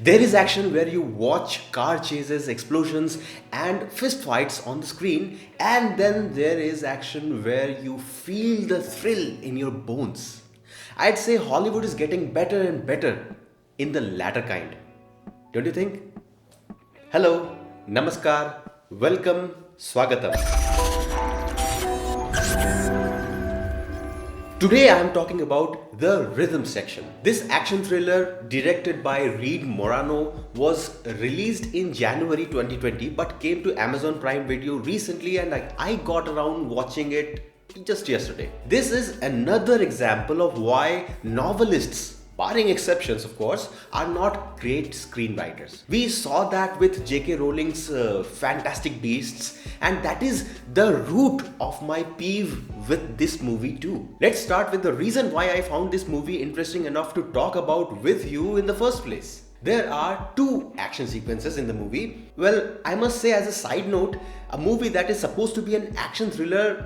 There is action where you watch car chases, explosions, and fist fights on the screen, and then there is action where you feel the thrill in your bones. I'd say Hollywood is getting better and better in the latter kind. Don't you think? Hello, Namaskar, welcome, Swagatam. Today I am talking about the rhythm section. This action thriller directed by Reed Morano was released in January 2020 but came to Amazon Prime Video recently and I got around watching it just yesterday. This is another example of why novelists, barring exceptions of course, are not great screenwriters. We saw that with J.K. Rowling's Fantastic Beasts, and that is the root of my peeve with this movie too. Let's start with the reason why I found this movie interesting enough to talk about with you in the first place. There are two action sequences in the movie. Well, I must say as a side note, a movie that is supposed to be an action thriller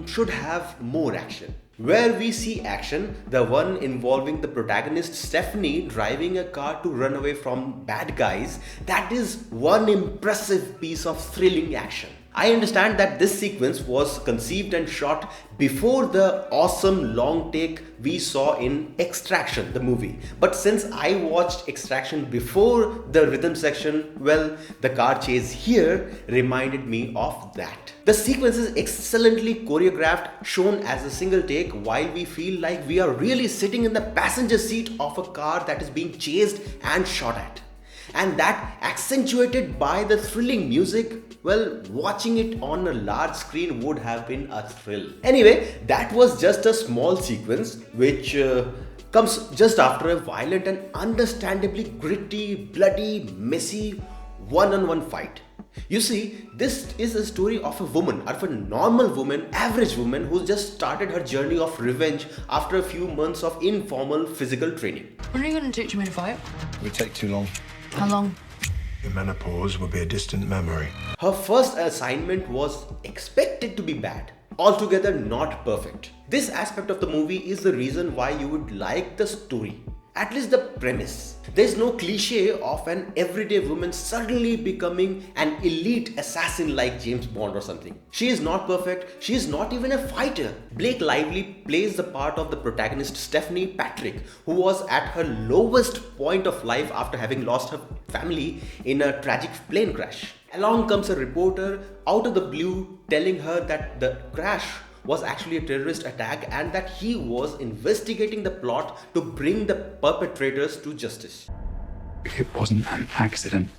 should have more action. Where we see action, the one involving the protagonist Stephanie driving a car to run away from bad guys, that is one impressive piece of thrilling action. I understand that this sequence was conceived and shot before the awesome long take we saw in Extraction, the movie. But since I watched Extraction before the rhythm section, well, the car chase here reminded me of that. The sequence is excellently choreographed, shown as a single take, while we feel like we are really sitting in the passenger seat of a car that is being chased and shot at. And that accentuated by the thrilling music, well, watching it on a large screen would have been a thrill. Anyway, that was just a small sequence which comes just after a violent and understandably gritty, bloody, messy one-on-one fight. You see, this is a story of a woman, of a normal woman, average woman who just started her journey of revenge after a few months of informal physical training. When are you going to teach me to fight? It would take too long. How long? Your menopause will be a distant memory. Her first assignment was expected to be bad, altogether not perfect. This aspect of the movie is the reason why you would like the story. At least the premise. There's no cliche of an everyday woman suddenly becoming an elite assassin like James Bond or something. She is not perfect, she is not even a fighter. Blake Lively plays the part of the protagonist Stephanie Patrick, who was at her lowest point of life after having lost her family in a tragic plane crash. Along comes a reporter out of the blue telling her that the crash was actually a terrorist attack and that he was investigating the plot to bring the perpetrators to justice. It wasn't an accident.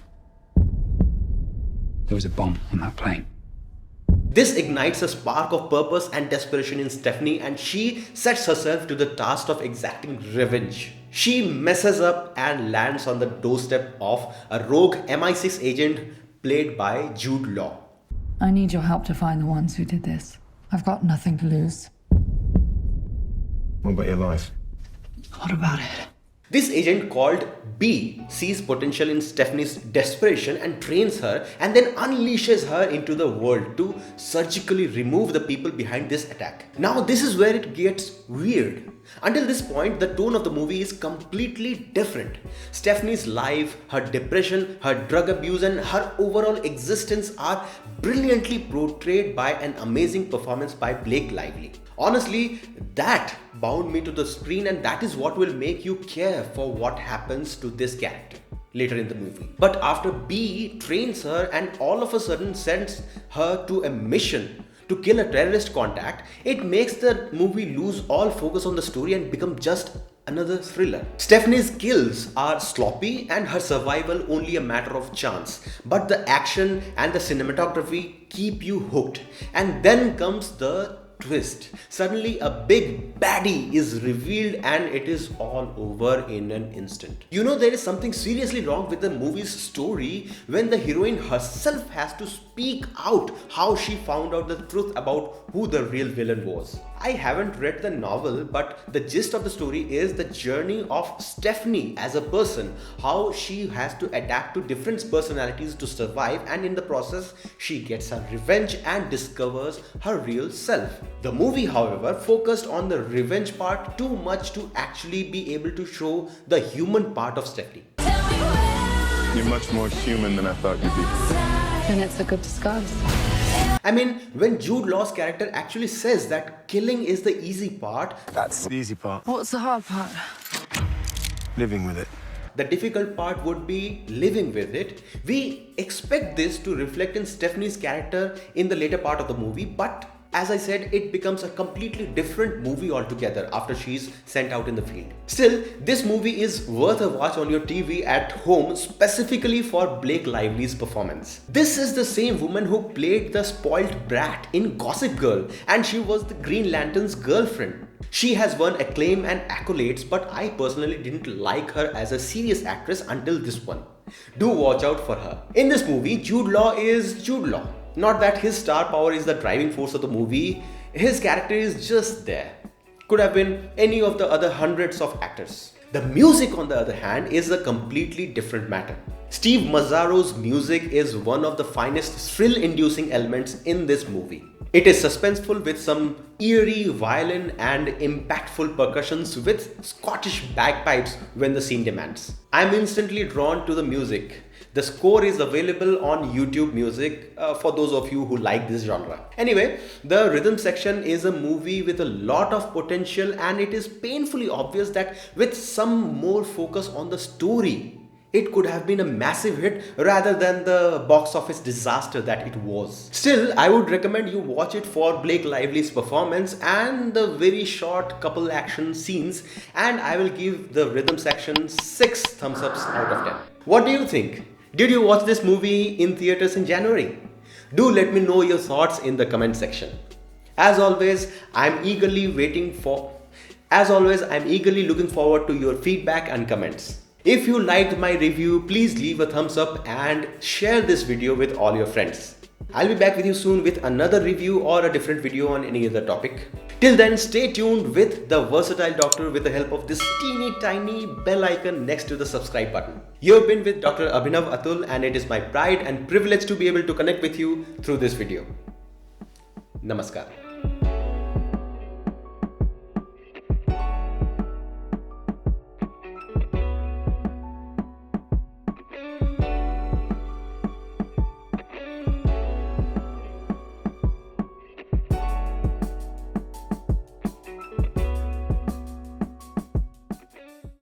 There was a bomb on that plane. This ignites a spark of purpose and desperation in Stephanie, and she sets herself to the task of exacting revenge. She messes up and lands on the doorstep of a rogue MI6 agent played by Jude Law. I need your help to find the ones who did this. I've got nothing to lose. What about your life? What about it? This agent called B sees potential in Stephanie's desperation and trains her and then unleashes her into the world to surgically remove the people behind this attack. Now this is where it gets weird. Until this point, the tone of the movie is completely different. Stephanie's life, her depression, her drug abuse and her overall existence are brilliantly portrayed by an amazing performance by Blake Lively. Honestly, that bound me to the screen, and that is what will make you care for what happens to this character later in the movie. But after B trains her and all of a sudden sends her to a mission to kill a terrorist contact, it makes the movie lose all focus on the story and become just another thriller. Stephanie's kills are sloppy and her survival only a matter of chance, but the action and the cinematography keep you hooked. And then comes the twist. Suddenly a big baddie is revealed and it is all over in an instant. You know, there is something seriously wrong with the movie's story when the heroine herself has to speak out how she found out the truth about who the real villain was. I haven't read the novel, but the gist of the story is the journey of Stephanie as a person, how she has to adapt to different personalities to survive, and in the process she gets her revenge and discovers her real self. The movie, however, focused on the revenge part too much to actually be able to show the human part of Stephanie. Tell me where You're much more human than I thought you'd be. Then it's a good disguise. I mean, when Jude Law's character actually says that killing is the easy part, That's the easy part. What's the hard part? Living with it. the difficult part would be living with it. We expect this to reflect in Stephanie's character in the later part of the movie, but as I said, it becomes a completely different movie altogether after she's sent out in the field. Still, this movie is worth a watch on your TV at home, specifically for Blake Lively's performance. This is the same woman who played the spoiled brat in Gossip Girl, and she was the Green Lantern's girlfriend. She has won acclaim and accolades, but I personally didn't like her as a serious actress until this one. Do watch out for her. In this movie, Jude Law is Jude Law. Not that his star power is the driving force of the movie, his character is just there. Could have been any of the other hundreds of actors. The music, on the other hand, is a completely different matter. Steve Mazzaro's music is one of the finest thrill-inducing elements in this movie. It is suspenseful with some eerie violin and impactful percussions with Scottish bagpipes when the scene demands. I'm instantly drawn to the music. The score is available on YouTube Music for those of you who like this genre. Anyway, the rhythm section is a movie with a lot of potential, and it is painfully obvious that with some more focus on the story, it could have been a massive hit rather than the box office disaster that it was. Still, I would recommend you watch it for Blake Lively's performance and the very short couple action scenes, and I will give the rhythm section 6 thumbs ups out of 10. What do you think? Did you watch this movie in theaters in January? Do let me know your thoughts in the comment section. As always, I'm eagerly looking forward to your feedback and comments. If you liked my review, please leave a thumbs up and share this video with all your friends. I'll be back with you soon with another review or a different video on any other topic. Till then, stay tuned with the Versatile Doctor with the help of this teeny tiny bell icon next to the subscribe button. You've been with Dr. Abhinav Atul, and it is my pride and privilege to be able to connect with you through this video. Namaskar.